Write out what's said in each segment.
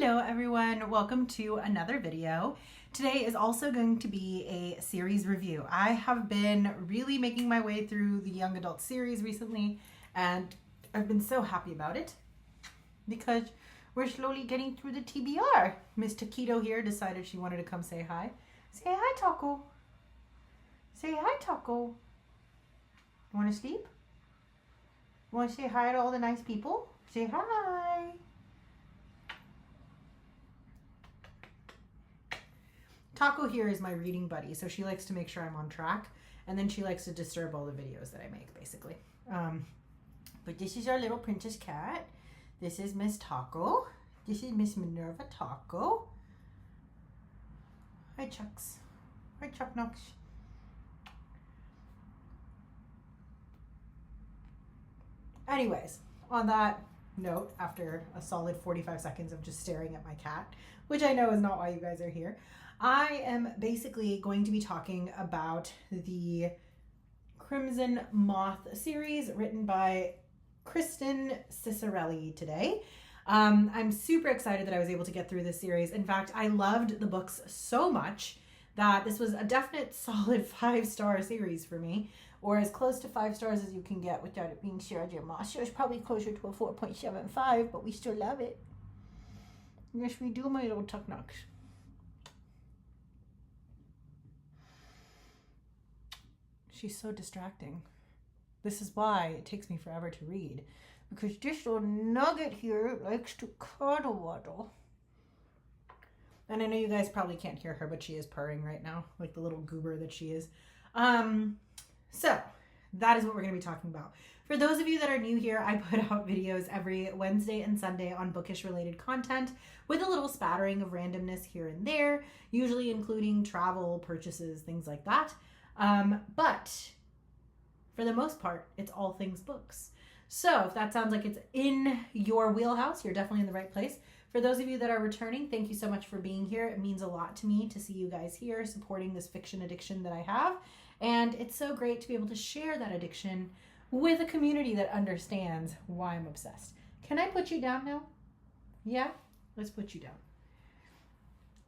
Hello everyone, welcome to another video. Today is also going to be a series review. I have been really making my way through the young adult series recently and I've been so happy about it because we're slowly getting through the TBR. Miss Taquito here decided she wanted to come say hi. Say hi, Taco. Say hi, Taco. You want to sleep? You want to say hi to all the nice people? Say hi. Taco here is my reading buddy, so she likes to make sure I'm on track, and then she likes to disturb all the videos that I make, basically. But this is our little princess cat. This is Miss Taco. This is Miss Minerva Taco. Hi, Chucks. Hi, Chuck Knox. Anyways, on that note, after a solid 45 seconds of just staring at my cat, which I know is not why you guys are here, I am basically going to be talking about the Crimson Moth series written by Kristen Cicerelli today. I'm super excited that I was able to get through this series. In fact, I loved the books so much that this was a definite solid 5-star series for me, or as close to 5 stars as you can get without it being Sarah J. Maas. It's probably closer to a 4.75, but we still love it. Yes, we do, my little Tuck Knocks. She's so distracting. This is why it takes me forever to read, because this little nugget here likes to cuddle waddle. And I know you guys probably can't hear her, but she is purring right now, like the little goober that she is. So that is what we're going to be talking about. For those of you that are new here, I put out videos every Wednesday and Sunday on bookish related content with a little spattering of randomness here and there, usually including travel, purchases, things like that. But for the most part, it's all things books. So if that sounds like it's in your wheelhouse, you're definitely in the right place. For those of you that are returning, thank you so much for being here. It means a lot to me to see you guys here supporting this fiction addiction that I have. And it's so great to be able to share that addiction with a community that understands why I'm obsessed. Can I put you down now? Yeah? Let's put you down.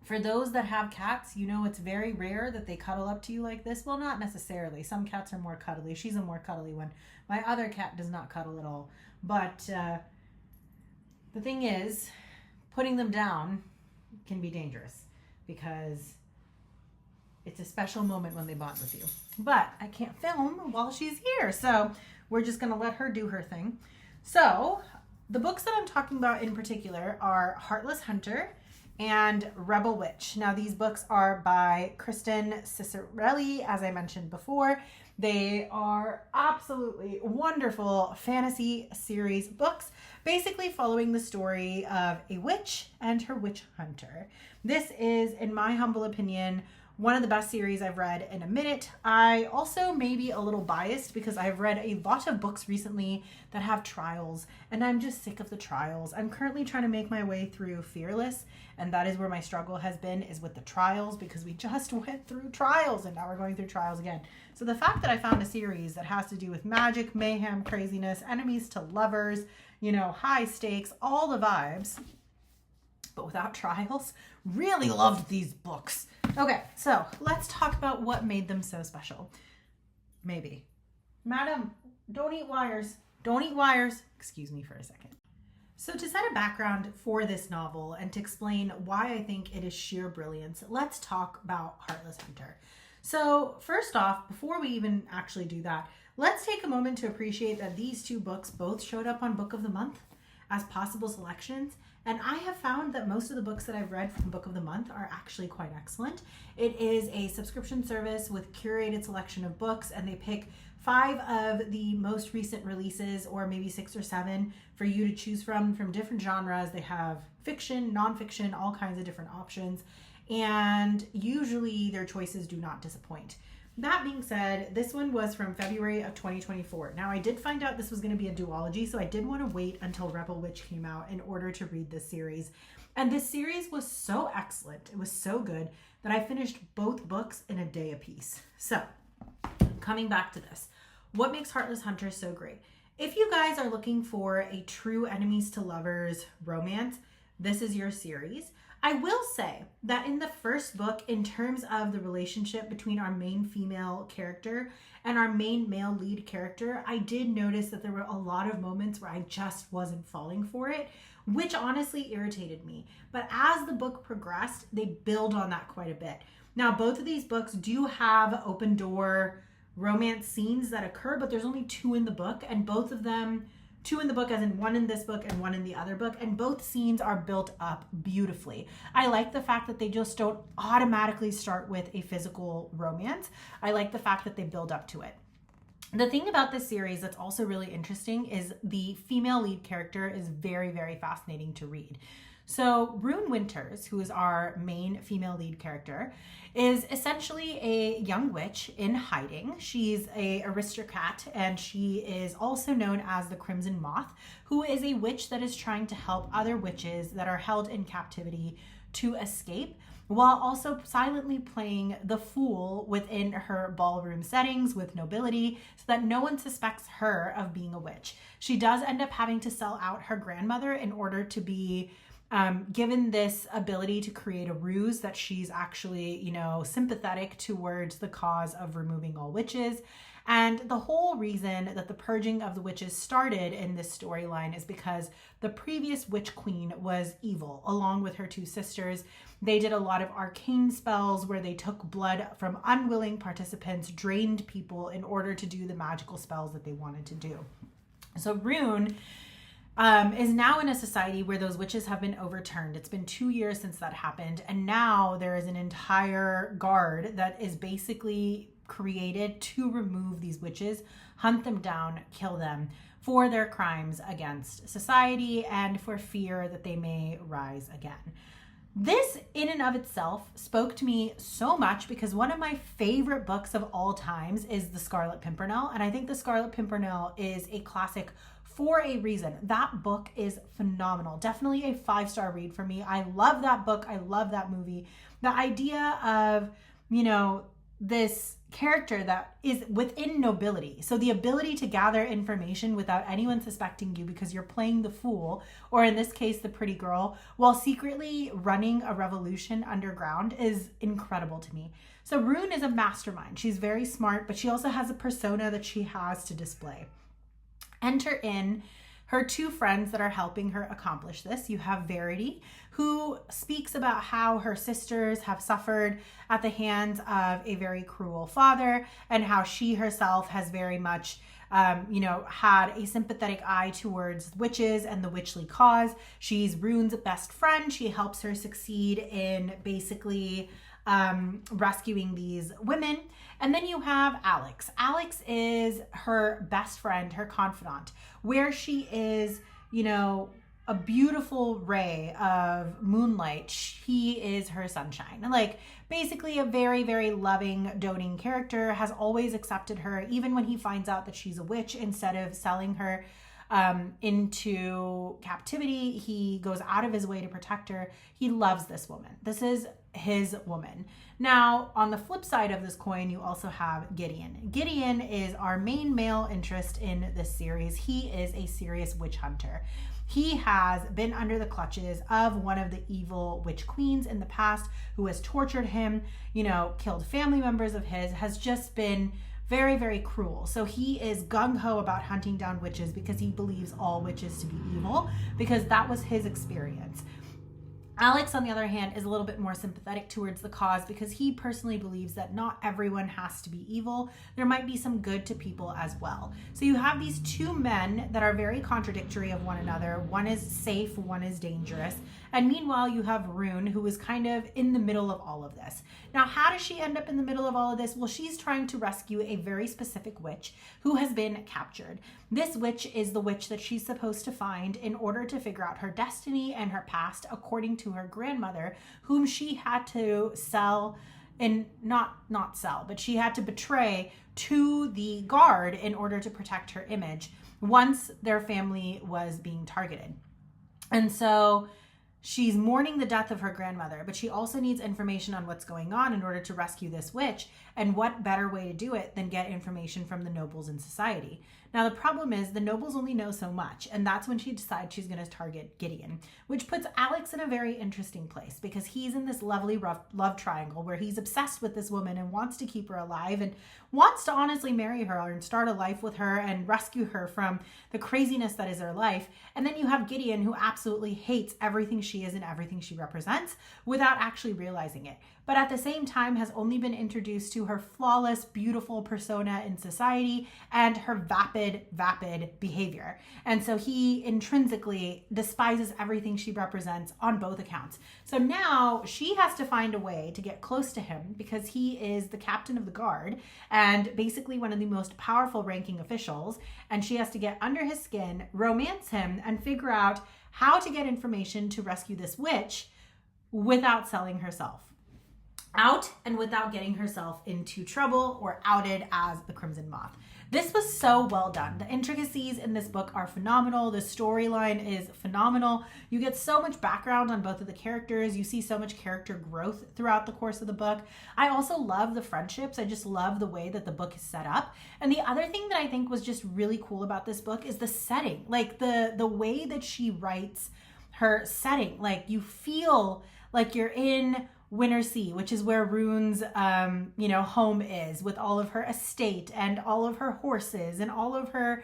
For those that have cats, you know it's very rare that they cuddle up to you like this. Well, not necessarily. Some cats are more cuddly. She's a more cuddly one. My other cat does not cuddle at all. But the thing is, putting them down can be dangerous because it's a special moment when they bond with you. But I can't film while she's here, so we're just going to let her do her thing. So the books that I'm talking about in particular are Heartless Hunter and Rebel Witch. Now these books are by Kristen Cicerelli, as I mentioned before. They are absolutely wonderful fantasy series books, basically following the story of a witch and her witch hunter. This is, in my humble opinion, one of the best series I've read in a minute. I also may be a little biased because I've read a lot of books recently that have trials, and I'm just sick of the trials. I'm currently trying to make my way through Fearless, and that is where my struggle has been, is with the trials, because we just went through trials and now we're going through trials again. So the fact that I found a series that has to do with magic, mayhem, craziness, enemies to lovers, you know, high stakes, all the vibes, but without trials, really loved these books. Okay, so let's talk about what made them so special. Maybe. Madam, don't eat wires. Don't eat wires. Excuse me for a second. So to set a background for this novel and to explain why I think it is sheer brilliance, let's talk about Heartless Hunter. So first off, before we even actually do that, let's take a moment to appreciate that these two books both showed up on Book of the Month as possible selections. And I have found that most of the books that I've read from Book of the Month are actually quite excellent. It is a subscription service with curated selection of books, and they pick 5 of the most recent releases, or maybe 6 or 7, for you to choose from different genres. They have fiction, nonfiction, all kinds of different options, and usually their choices do not disappoint. That being said, this one was from February of 2024. Now, I did find out this was going to be a duology, so I did want to wait until Rebel Witch came out in order to read this series. And this series was so excellent, it was so good, that I finished both books in a day apiece. So, coming back to this, what makes Heartless Hunter so great? If you guys are looking for a true enemies to lovers romance, this is your series. I will say that in the first book, in terms of the relationship between our main female character and our main male lead character, I did notice that there were a lot of moments where I just wasn't falling for it, which honestly irritated me. But as the book progressed, they build on that quite a bit. Now, both of these books do have open door romance scenes that occur, but there's only 2 in the book, and both of them, 2 in the book as in 1 in this book and 1 in the other book, and both scenes are built up beautifully. I like the fact that they just don't automatically start with a physical romance. I like the fact that they build up to it. The thing about this series that's also really interesting is the female lead character is very, very fascinating to read. So Rune Winters, who is our main female lead character, is essentially a young witch in hiding. She's an aristocrat, and she is also known as the Crimson Moth, who is a witch that is trying to help other witches that are held in captivity to escape, while also silently playing the fool within her ballroom settings with nobility so that no one suspects her of being a witch. She does end up having to sell out her grandmother in order to be given this ability to create a ruse that she's actually, sympathetic towards the cause of removing all witches. And the whole reason that the purging of the witches started in this storyline is because the previous witch queen was evil, along with her 2 sisters. They did a lot of arcane spells where they took blood from unwilling participants, drained people in order to do the magical spells that they wanted to do. So Rune is now in a society where those witches have been overturned. It's been 2 years since that happened, and now there is an entire guard that is basically created to remove these witches, hunt them down, kill them for their crimes against society and for fear that they may rise again. This in and of itself spoke to me so much because one of my favorite books of all times is The Scarlet Pimpernel, and I think The Scarlet Pimpernel is a classic for a reason. That book is phenomenal. Definitely a 5-star read for me. I love that book. I love that movie. The idea of, this character that is within nobility. So the ability to gather information without anyone suspecting you because you're playing the fool, or in this case, the pretty girl, while secretly running a revolution underground is incredible to me. So Rune is a mastermind. She's very smart, but she also has a persona that she has to display. Enter in her 2 friends that are helping her accomplish this. You have Verity, who speaks about how her sisters have suffered at the hands of a very cruel father, and how she herself has very much, had a sympathetic eye towards witches and the witchly cause. She's Rune's best friend. She helps her succeed in basically rescuing these women. And then you have Alex. Alex is her best friend, her confidant, where she is, a beautiful ray of moonlight. She is her sunshine. Like, basically a very, very loving, doting character, has always accepted her, even when he finds out that she's a witch. Instead of selling her into captivity, he goes out of his way to protect her. He loves this woman. This is his woman. Now, on the flip side of this coin, you also have Gideon. Gideon is our main male interest in this series. He is a serious witch hunter. He has been under the clutches of one of the evil witch queens in the past who has tortured him, killed family members of his, has just been very, very cruel. So he is gung-ho about hunting down witches because he believes all witches to be evil, because that was his experience. Alex, on the other hand, is a little bit more sympathetic towards the cause because he personally believes that not everyone has to be evil. There might be some good to people as well. So you have these 2 men that are very contradictory of one another. One is safe, one is dangerous. And meanwhile, you have Rune, who is kind of in the middle of all of this. Now, how does she end up in the middle of all of this? Well, she's trying to rescue a very specific witch who has been captured. This witch is the witch that she's supposed to find in order to figure out her destiny and her past, according to her grandmother, whom she had to sell and not sell, but she had to betray to the guard in order to protect her image once their family was being targeted. And so she's mourning the death of her grandmother, but she also needs information on what's going on in order to rescue this witch. And what better way to do it than get information from the nobles in society? Now, the problem is the nobles only know so much, and that's when she decides she's going to target Gideon, which puts Alex in a very interesting place because he's in this lovely love triangle where he's obsessed with this woman and wants to keep her alive and wants to honestly marry her and start a life with her and rescue her from the craziness that is her life. And then you have Gideon, who absolutely hates everything she is and everything she represents without actually realizing it, but at the same time has only been introduced to her flawless, beautiful persona in society and her vapid behavior. And so he intrinsically despises everything she represents on both accounts. So now she has to find a way to get close to him because he is the captain of the guard and basically one of the most powerful ranking officials. And she has to get under his skin, romance him, and figure out how to get information to rescue this witch without selling herself out and without getting herself into trouble or outed as the Crimson Moth. This was so well done. The intricacies in this book are phenomenal. The storyline is phenomenal. You get so much background on both of the characters. You see so much character growth throughout the course of the book. I also love the friendships. I just love the way that the book is set up. And the other thing that I think was just really cool about this book is the setting. Like the way that she writes her setting. Like you feel like you're in Wintersea, which is where Rune's, home is, with all of her estate and all of her horses and all of her,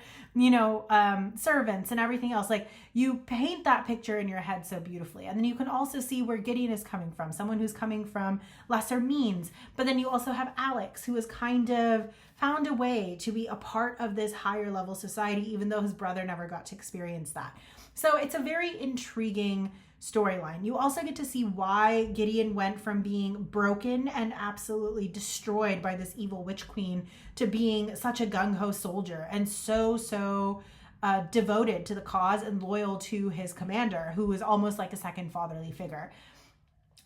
servants and everything else. Like you paint that picture in your head so beautifully. And then you can also see where Gideon is coming from, someone who's coming from lesser means. But then you also have Alex, who has kind of found a way to be a part of this higher level society, even though his brother never got to experience that. So it's a very intriguing storyline. You also get to see why Gideon went from being broken and absolutely destroyed by this evil witch queen to being such a gung-ho soldier and so devoted to the cause and loyal to his commander, who is almost like a second fatherly figure.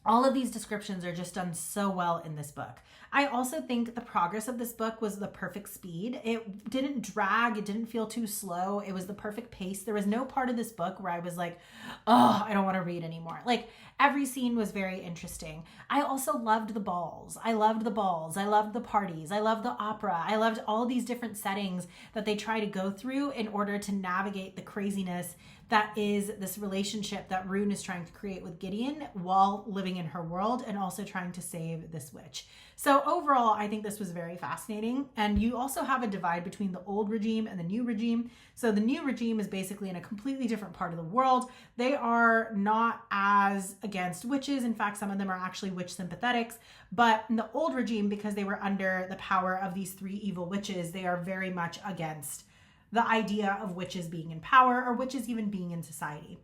All of these descriptions are just done so well in this book. I also think the progress of this book was the perfect speed. It didn't drag. It didn't feel too slow. It was the perfect pace. There was no part of this book where I was like, oh, I don't want to read anymore. Like every scene was very interesting. I also loved the balls. I loved the parties. I loved the opera. I loved all these different settings that they try to go through in order to navigate the craziness that is this relationship that Rune is trying to create with Gideon while living in her world and also trying to save this witch. So overall, I think this was very fascinating. And you also have a divide between the old regime and the new regime. So the new regime is basically in a completely different part of the world. They are not as against witches. In fact, some of them are actually witch sympathetics. But in the old regime, because they were under the power of these three evil witches, they are very much against the idea of witches being in power or witches even being in society.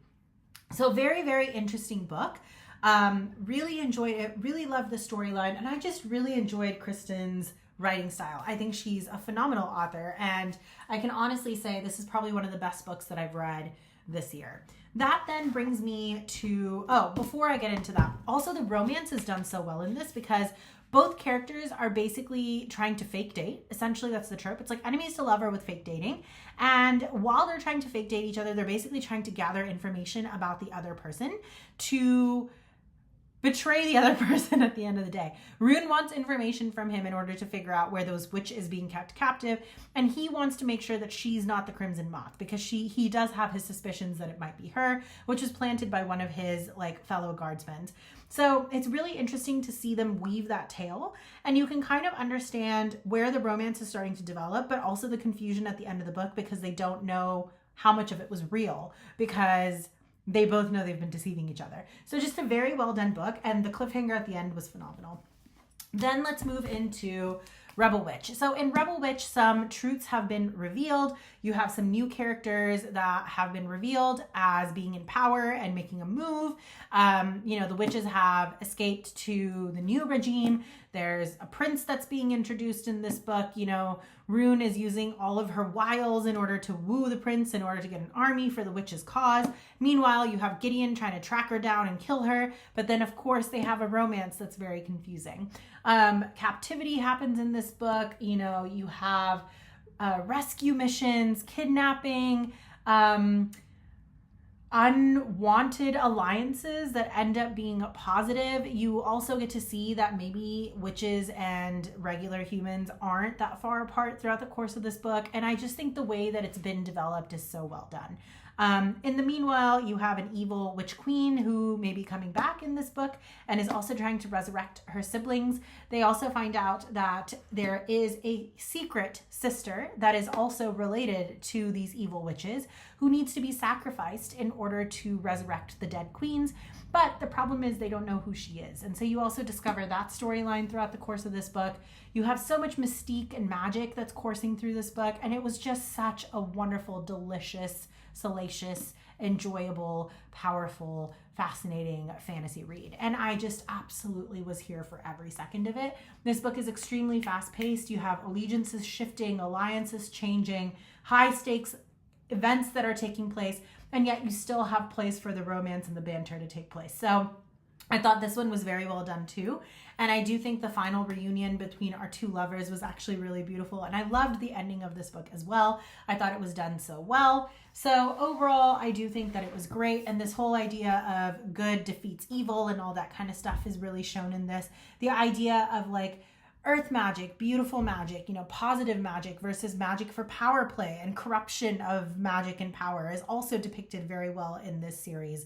So very, very interesting book. Really enjoyed it, really loved the storyline, and I just really enjoyed Kristen's writing style. I think she's a phenomenal author, and I can honestly say this is probably one of the best books that I've read this year. That then brings me to, before I get into that, also the romance is done so well in this because both characters are basically trying to fake date. Essentially, that's the trope. It's like enemies to lover with fake dating. And while they're trying to fake date each other, they're basically trying to gather information about the other person to betray the other person at the end of the day. Rune wants information from him in order to figure out where those witch is being kept captive, and he wants to make sure that she's not the Crimson Moth because he does have his suspicions that it might be her, which was planted by one of his fellow guardsmen. So it's really interesting to see them weave that tale, and you can kind of understand where the romance is starting to develop, but also the confusion at the end of the book because they don't know how much of it was real because they both know they've been deceiving each other. So just a very well done book, and the cliffhanger at the end was phenomenal. Then let's move into Rebel Witch. So in Rebel Witch, some truths have been revealed. You have some new characters that have been revealed as being in power and making a move. The witches have escaped to the new regime. There's a prince that's being introduced in this book. Rune is using all of her wiles in order to woo the prince in order to get an army for the witch's cause. Meanwhile, you have Gideon trying to track her down and kill her. But then, of course, they have a romance that's very confusing. Captivity happens in this book. You have rescue missions, kidnapping, unwanted alliances that end up being positive. You also get to see that maybe witches and regular humans aren't that far apart throughout the course of this book. And I just think the way that it's been developed is so well done. In the meanwhile, you have an evil witch queen who may be coming back in this book and is also trying to resurrect her siblings. They also find out that there is a secret sister that is also related to these evil witches who needs to be sacrificed in order to resurrect the dead queens. But the problem is they don't know who she is. And so you also discover that storyline throughout the course of this book. You have so much mystique and magic that's coursing through this book. And it was just such a wonderful, delicious, salacious, enjoyable, powerful, fascinating fantasy read. And I just absolutely was here for every second of it. This book is extremely fast-paced. You have allegiances shifting, alliances changing, high stakes events that are taking place, and yet you still have place for the romance and the banter to take place. So I thought this one was very well done too. And I do think the final reunion between our two lovers was actually really beautiful. And I loved the ending of this book as well. I thought it was done so well. So overall, I do think that it was great. And this whole idea of good defeats evil and all that kind of stuff is really shown in this. The idea of like earth magic, beautiful magic, positive magic versus magic for power play and corruption of magic and power is also depicted very well in this series.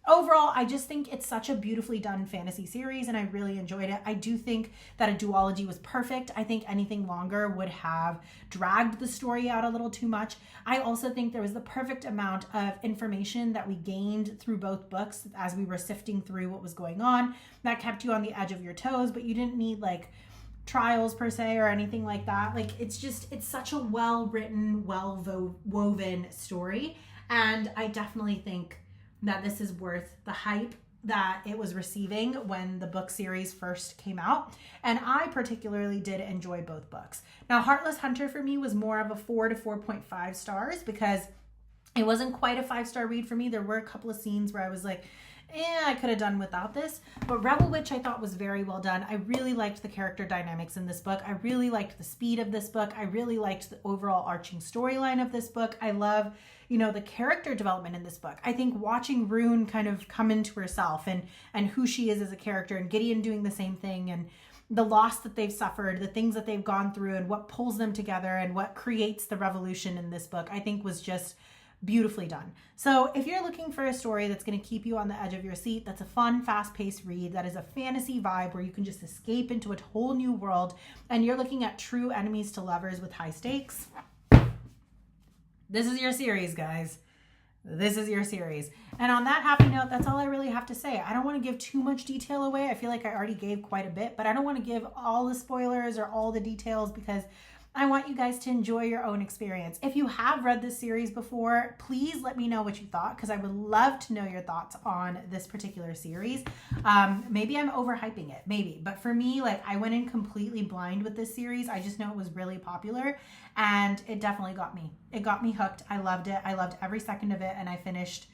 Overall, I just think it's such a beautifully done fantasy series and I really enjoyed it. I do think that a duology was perfect. I think anything longer would have dragged the story out a little too much. I also think there was the perfect amount of information that we gained through both books as we were sifting through what was going on. That kept you on the edge of your toes, but you didn't need like trials per se or anything like that. Like it's such a well-written, well-woven story. And I definitely think that this is worth the hype that it was receiving when the book series first came out. And I particularly did enjoy both books. Now, Heartless Hunter for me was more of a 4 to 4.5 stars because it wasn't quite a 5-star read for me. There were a couple of scenes where I was like, I could have done without this. But Rebel Witch I thought was very well done. I really liked the character dynamics in this book. I really liked the speed of this book. I really liked the overall arching storyline of this book. I love, the character development in this book. I think watching Rune kind of come into herself and who she is as a character, and Gideon doing the same thing, and the loss that they've suffered, the things that they've gone through, and what pulls them together and what creates the revolution in this book, I think was just beautifully done. So if you're looking for a story that's going to keep you on the edge of your seat, that's a fun, fast-paced read, that is a fantasy vibe where you can just escape into a whole new world, and you're looking at true enemies to lovers with high stakes, this is your series, guys. This is your series. And on that happy note, that's all I really have to say. I don't want to give too much detail away. I feel like I already gave quite a bit, but I don't want to give all the spoilers or all the details because I want you guys to enjoy your own experience. If you have read this series before, please let me know what you thought because I would love to know your thoughts on this particular series. Maybe I'm overhyping it, maybe. But for me, like I went in completely blind with this series. I just know it was really popular and it definitely got me. It got me hooked. I loved it. I loved every second of it and I finished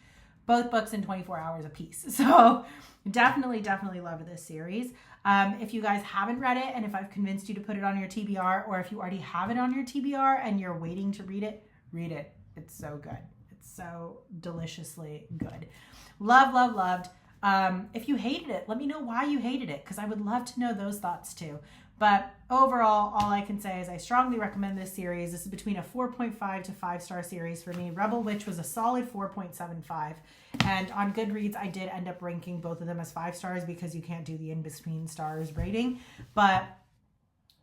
both books in 24 hours apiece. So definitely love this series. If you guys haven't read it and if I've convinced you to put it on your TBR, or if you already have it on your TBR and you're waiting to read it, read it. It's so good. It's so deliciously good. Loved. If you hated it, let me know why you hated it because I would love to know those thoughts too. But overall, all I can say is I strongly recommend this series. This is between a 4.5 to 5-star series for me. Rebel Witch was a solid 4.75. And on Goodreads, I did end up ranking both of them as 5 stars because you can't do the in-between stars rating. But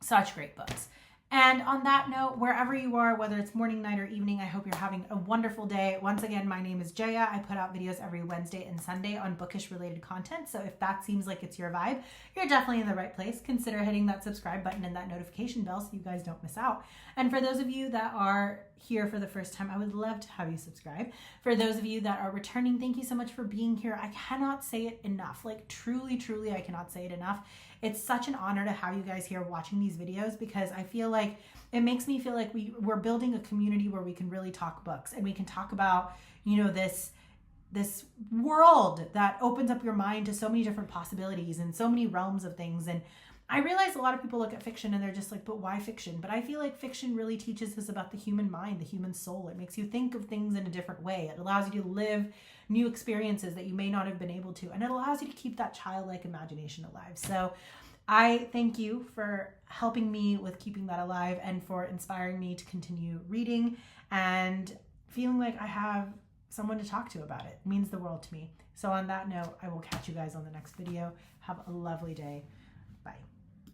such great books. And on that note, wherever you are, whether it's morning, night, or evening, I hope you're having a wonderful day. Once again, my name is Jaya. I put out videos every Wednesday and Sunday on bookish-related content. So if that seems like it's your vibe, you're definitely in the right place. Consider hitting that subscribe button and that notification bell so you guys don't miss out. And for those of you that are here for the first time, I would love to have you subscribe. For those of you that are returning, thank you so much for being here. I cannot say it enough. Like truly, I cannot say it enough. It's such an honor to have you guys here watching these videos because I feel like it makes me feel like we're building a community where we can really talk books and we can talk about, this world that opens up your mind to so many different possibilities and so many realms of things. And I realize a lot of people look at fiction and they're just like, but why fiction? But I feel like fiction really teaches us about the human mind, the human soul. It makes you think of things in a different way. It allows you to live new experiences that you may not have been able to. And it allows you to keep that childlike imagination alive. So I thank you for helping me with keeping that alive and for inspiring me to continue reading and feeling like I have someone to talk to about it. It means the world to me. So on that note, I will catch you guys on the next video. Have a lovely day. Bye.